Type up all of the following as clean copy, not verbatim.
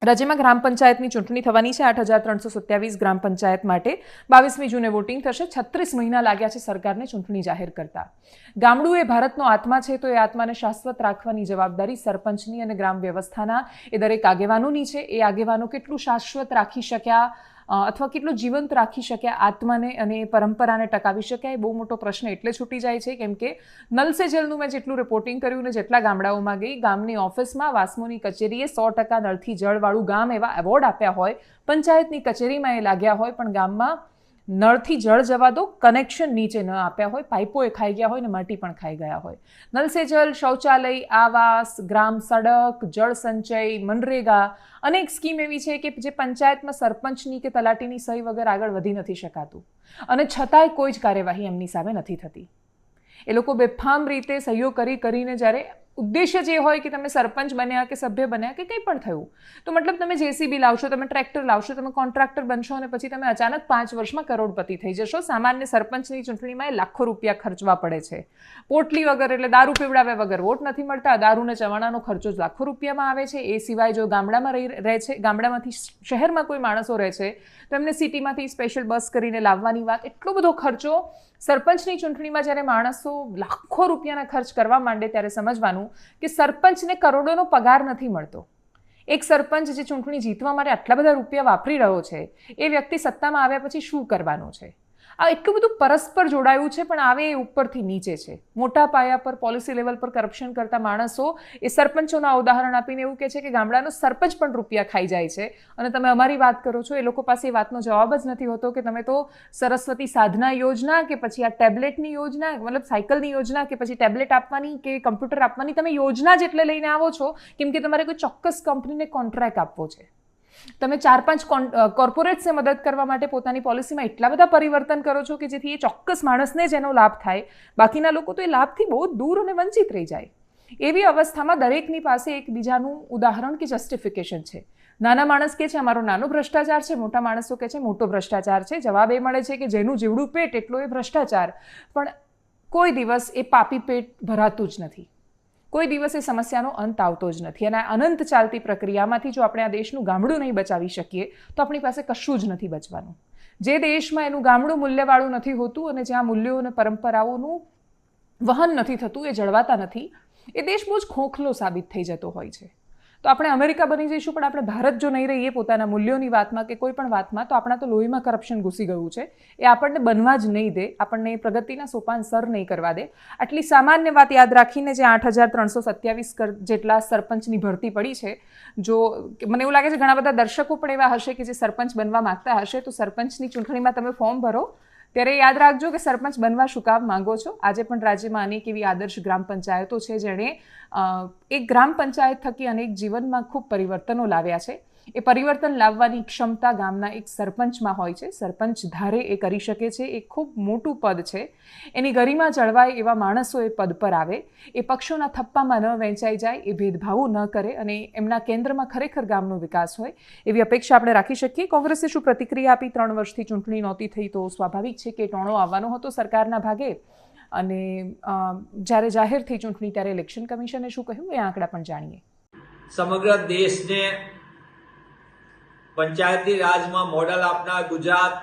રાજ્યમાં ગ્રામ પંચાયતની ચૂંટણી થવાની છે। 8,327 ગ્રામ પંચાયત માટે 22મી જૂને વોટિંગ થશે। 36 મહિના લાગ્યા છે સરકારને ચૂંટણી જાહેર કરતા। ગામડું એ ભારતનો આત્મા છે, તો એ આત્માને શાશ્વત રાખવાની જવાબદારી સરપંચની અને ગ્રામ વ્યવસ્થાના એ દરેક આગેવાનોની છે। એ આગેવાનો કેટલું શાશ્વત રાખી શક્યા અથવા કેટલું જીવંત રાખી શક્યા આત્માને અને પરંપરાને ટકાવી શક્યા, એ બહુ મોટો પ્રશ્ન એટલે છૂટી જાય છે કેમ કે નલ સે જલનું મેં જેટલું રિપોર્ટિંગ કર્યું ને જેટલા ગામડાઓમાં ગઈ, ગામની ઓફિસમાં વાસ્મોની કચેરીએ 100% નળથી જળવાળું ગામ એવા એવોર્ડ આપ્યા હોય, પંચાયતની કચેરીમાં એ લાગ્યા હોય, પણ ગામમાં નળથી જળ જવા દો, કનેક્શન નીચે ન આપ્યા હોય, પાઇપો એ ખાઈ ગયા હોય ને માટી પણ ખાઈ ગયા હોય। નલ સે જલ, શૌચાલય, આવાસ, ગ્રામ સડક, જળ સંચય, મનરેગા, અનેક સ્કીમ એવી છે કે જે પંચાયતમાં સરપંચની કે તલાટીની સહી વગર આગળ વધી નથી શકાતું અને છતાંય કોઈ જ કાર્યવાહી એમની સામે નથી થતી। એ લોકો બેફામ રીતે સહીઓ કરીને જ્યારે ઉદ્દેશ્ય જે હોય કે તમે સરપંચ બન્યા કે સભ્ય બન્યા કે કંઈ પણ થયું તો મતલબ તમે જેસીબી લાવશો, તમે ટ્રેક્ટર લાવશો, તમે કોન્ટ્રાક્ટર બનશો અને પછી તમે અચાનક 5 વર્ષમાં કરોડપતિ થઈ જશો। સામાન્ય સરપંચની ચૂંટણીમાં લાખો રૂપિયા ખર્ચવા પડે છે। પોટલી વગર એટલે દારૂ પીવડાવ્યા વગર વોટ નથી મળતા। દારૂને ચવાણાનો ખર્ચો લાખો રૂપિયામાં આવે છે। એ સિવાય જો ગામડામાં રહે છે, ગામડામાંથી શહેરમાં કોઈ માણસો રહે છે તો એમને સિટીમાંથી સ્પેશિયલ બસ કરીને લાવવાની વાત, એટલો બધો ખર્ચો સરપંચની ચૂંટણીમાં જ્યારે માણસો લાખો રૂપિયાના ખર્ચ કરવા માંડે ત્યારે સમજવાનું કે સરપંચને કરોડોનો પગાર નથી મળતો। એક સરપંચ જે ચૂંટણી જીતવા માટે આટલા બધા રૂપિયા વાપરી રહ્યો છે, એ વ્યક્તિ સત્તામાં આવ્યા પછી શું કરવાનો છે? આ એટલું બધું પરસ્પર જોડાયું છે, પણ આવે એ ઉપરથી નીચે છે। મોટા પાયા પર પોલિસી લેવલ પર કરપ્શન કરતા માણસો એ સરપંચોના ઉદાહરણ આપીને એવું કહે છે કે ગામડાનો સરપંચ પણ રૂપિયા ખાઈ જાય છે અને તમે અમારી વાત કરો છો। એ લોકો પાસે એ વાતનો જવાબ જ નથી હોતો કે તમે તો સરસ્વતી સાધના યોજના કે પછી આ ટેબ્લેટની યોજના, મતલબ સાયકલની યોજના કે પછી ટેબ્લેટ આપવાની કે કમ્પ્યુટર આપવાની તમે યોજના જ એટલે લઈને આવો છો કેમ કે તમારે કોઈ ચોક્કસ કંપનીને કોન્ટ્રાક્ટ આપવો છે। તમે 4-5 કોર્પોરેટ્સને મદદ કરવા માટે પોતાની પોલિસીમાં એટલા બધા પરિવર્તન કરો છો કે જેથી એ ચોક્કસ માણસને જ એનો લાભ થાય, બાકીના લોકો તો એ લાભથી બહુ દૂર અને વંચિત રહી જાય। એવી અવસ્થામાં દરેકની પાસે એકબીજાનું ઉદાહરણ કે જસ્ટિફિકેશન છે। નાના માણસ કહે છે અમારો નાનો ભ્રષ્ટાચાર છે, મોટા માણસો કહે છે મોટો ભ્રષ્ટાચાર છે। જવાબ એ મળે છે કે જેનું જેવડું પેટ એટલો એ ભ્રષ્ટાચાર, પણ કોઈ દિવસ એ પાપી પેટ ભરાતું જ નથી। કોઈ દિવસ એ સમસ્યાનો અંત આવતો જ નથી અને આ અનંત ચાલતી પ્રક્રિયામાંથી જો આપણે આ દેશનું ગામડું નહીં બચાવી શકીએ તો આપણી પાસે કશું જ નથી બચવાનું। જે દેશમાં એનું ગામડું મૂલ્યવાળું નથી હોતું અને જ્યાં મૂલ્યો અને પરંપરાઓનું વહન નથી થતું, એ જળવાતા નથી, એ દેશ બહુ જ ખોખલો સાબિત થઈ જતો હોય છે। તો આપણે અમેરિકા બની જઈશું પણ આપણે ભારત જો નહીં રહીએ પોતાના મૂલ્યોની વાતમાં કે કોઈ પણ વાતમાં, તો આપણા તો લોહીમાં કરપ્શન ઘૂસી ગયું છે। એ આપણને બનવા જ નહીં દે, આપણને પ્રગતિના સોપાન સર નહીં કરવા દે। આટલી સામાન્ય વાત યાદ રાખીને જે 8,327 જેટલા સરપંચની ભરતી પડી છે, જો મને એવું લાગે છે ઘણા બધા દર્શકો પણ એવા હશે કે જે સરપંચ બનવા માંગતા હશે, તો સરપંચની ચૂંટણીમાં તમે ફોર્મ ભરો ત્યારે યાદ રાખજો કે સરપંચ બનવા શું કામ માંગો છો। આજે પણ રાજ્યમાં અનેક એવી આદર્શ ગ્રામ પંચાયતો છે જેણે એક ગ્રામ પંચાયત થકી અનેક જીવનમાં ખૂબ પરિવર્તનો લાવ્યા છે। એ પરિવર્તન લાવવાની ક્ષમતા ગામના એક સરપંચમાં હોય છે। સરપંચ ધારે એ કરી શકે છે, એ ખૂબ મોટું પદ છે। એની ગરિમા જળવાય એવા માણસો એ પદ પર આવે, એ પક્ષોના થપ્પામાં ન વહેંચાઈ જાય, એ ભેદભાવો ન કરે અને એમના કેન્દ્રમાં ખરેખર ગામનો વિકાસ હોય, એવી અપેક્ષા આપણે રાખી શકીએ। કોંગ્રેસે શું પ્રતિક્રિયા આપી? 3 વર્ષથી ચૂંટણી નહોતી થઈ તો સ્વાભાવિક છે કે ટોણો આવવાનો હતો સરકારના ભાગે અને જ્યારે જાહેર થઈ ચૂંટણી ત્યારે ઇલેક્શન કમિશને શું કહ્યું એ આંકડા પણ જાણીએ। સમગ્ર દેશને પંચાયતી રાજમાં મોડલ આપનાર ગુજરાત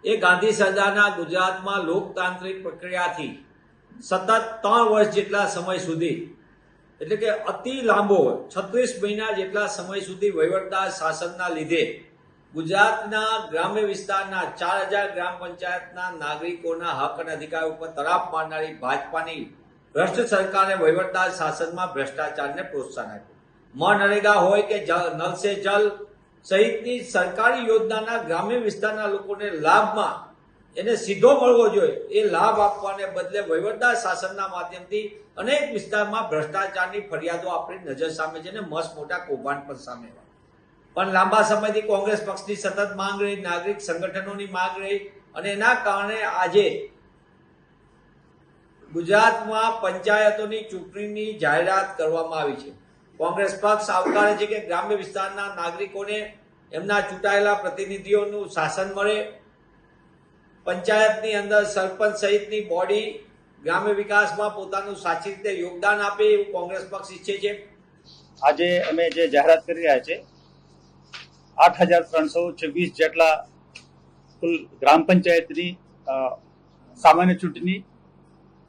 એ ગાંધી સરદારના ગુજરાતમાં લોકતાંત્રિક પ્રક્રિયાથી સતત 3 વર્ષ જેટલા સમય સુધી, એટલે કે અતિ લાંબો 36 મહિના જેટલા સમય સુધી વહીવટદાર શાસનના લીધે ગુજરાતના ગ્રામ્ય વિસ્તારના 4,000 ગ્રામ પંચાયતના નાગરિકોના હક અને અધિકાર ઉપર તરાપ મારનારી ભાજપાની ભ્રષ્ટ સરકારે વહીવટદાર શાસનમાં ભ્રષ્ટાચારને પ્રોત્સાહન આપ્યું। મનરેગા હોય કે નલ સે જલ સહિતની સરકારી યોજનાના ગ્રામ્ય વિસ્તારના લોકોને લાભમાં એને સીધો મળવો જોઈએ, એ લાભ આપવાને બદલે વહીવટદાર શાસનના માધ્યમથી અનેક વિસ્તારમાં ભ્રષ્ટાચારની ફરિયાદો આપણી નજર સામે છે અને મસ્ત મોટા કૌભાંડ પણ સામે પણ લાંબા સમયથી કોંગ્રેસ પક્ષની સતત માંગ રહી, નાગરિક સંગઠનોની માંગ રહી અને એના કારણે આજે ગુજરાતમાં પંચાયતોની ચૂંટણીની જાહેરાત કરવામાં આવી છે। કોંગ્રેસ પક્ષ આવકારે છે કે ગ્રામ્ય વિસ્તારના નાગરિકોને એમના ચૂંટાયેલા પ્રતિનિધિઓનું શાસન મળે, પંચાયતની અંદર સરપંચ સહિતની બોડી ગ્રામ્ય વિકાસમાં પોતાનું સાચી રીતે યોગદાન આપે એવું કોંગ્રેસ પક્ષ ઈચ્છે છે। આજે અમે જે જાહેરાત કરી રહ્યા છે 8,326 જેટલા કુલ ગ્રામ પંચાયતની સામાન્ય ચૂંટણી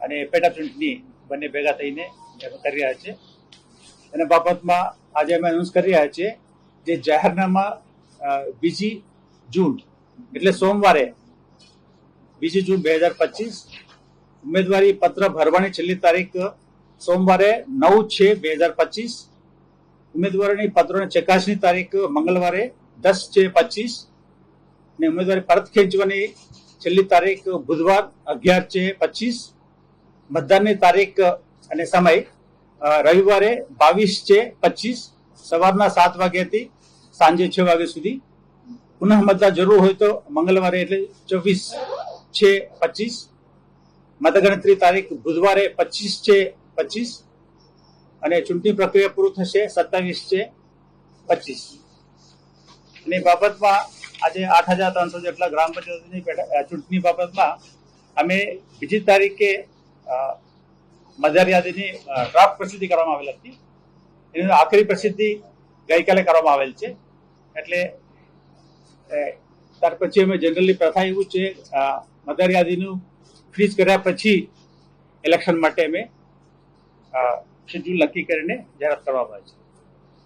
અને પેટા ચૂંટણી બંને ભેગા થઈને કરી રહ્યા છે. એના બાબતમાં આજે અમે એનાઉન્સ કરી રહ્યા છીએ જે જાહેરનામા 2 જૂન એટલે સોમવારે 2 જૂન 2025 ઉમેદવારી પત્ર ભરવાની છેલ્લી તારીખ સોમવારે 9/6/2025 ઉમેદવારોની પત્રોની ચકાસણી તારીખ મંગળવારે 10/6/25 ને ઉમેદવારી પરત ખેંચવાની છેલ્લી તારીખ બુધવાર 11/6/25 મતદાનની તારીખ અને સમય રવિવારે 22/6/25 સવારના 7 વાગ્યાથી સાંજે 6 વાગ્યા સુધી. પુનઃ મતદાન જરૂર હોય તો મંગળવારે એટલે 24/6/25 મતગણતરી તારીખ બુધવારે 25/6/25 અને ચૂંટણી પ્રક્રિયા પૂરું થશે 27/6/25. અને બાબતમાં આજે 8,300 જેટલા ગ્રામ પંચાયતની ચૂંટણી બાબતમાં અમે 2 તારીખે મતદાર યાદીની ડ્રાફ્ટ પ્રસિદ્ધિ કરવામાં આવેલ હતી. એની આખરી પ્રસિદ્ધિ ગઈકાલે કરવામાં આવેલ છે. એટલે ત્યાર પછી અમે જનરલી પ્રથા એવું છે મતદાર યાદીનું ફ્રીઝ કર્યા પછી ઇલેક્શન માટે અમે શેડ્યુલ નક્કી કરીને જાહેરાત કરવામાં આવે છે.